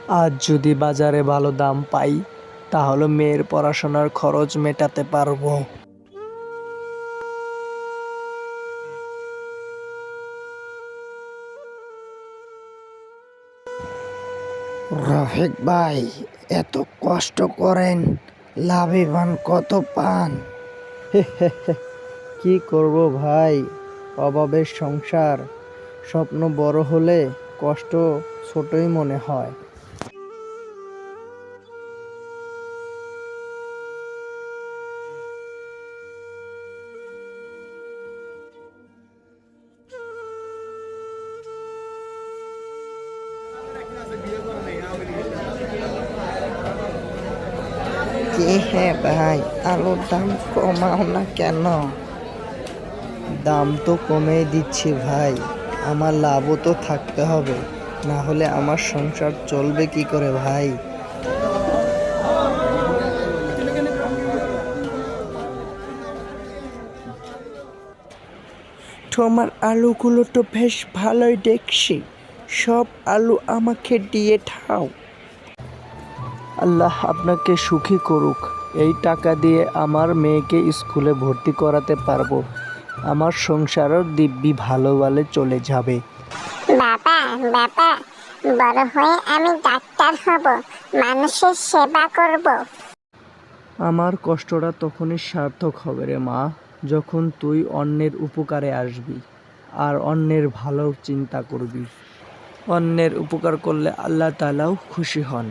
আজ যদি বাজারে ভালো দাম পাই, তাহলে মেয়ের পড়াশোনার খরচ মেটাতে পারবো। রফিক ভাই, এত কষ্ট করেন, লাভবান কত পান? কি করব ভাই, অভাবের সংসার। স্বপ্ন বড় হলে কষ্ট ছোটই মনে হয়। কি হে ভাই, আলুর দাম কমাও না কেন? দাম তো কমেই দিচ্ছি ভাই, আমার লাভও তো থাকতে হবে, না হলে আমার সংসার চলবে কি করে ভাই? তোমার আলুগুলো তো বেশ ভালোই দেখছি, সব আলু আমাকে দিয়ে দাও। আল্লাহ আপনাকে সুখী করুক। এই টাকা দিয়ে আমার মেয়েকে স্কুলে ভর্তি করাতে পারবো, আমার সংসারও দিব্যি ভালোভাবে চলে যাবে। বাবা বাবা, বড় হয়ে আমি ডাক্তার হব, মানুষের সেবা করব। আমার কষ্টটা তখনই সার্থক হবে রে মা, যখন তুই অন্যের উপকারে আসবি আর অন্যের ভালো চিন্তা করবি। অন্যের উপকার করলে আল্লাহ তাআলাও খুশি হন।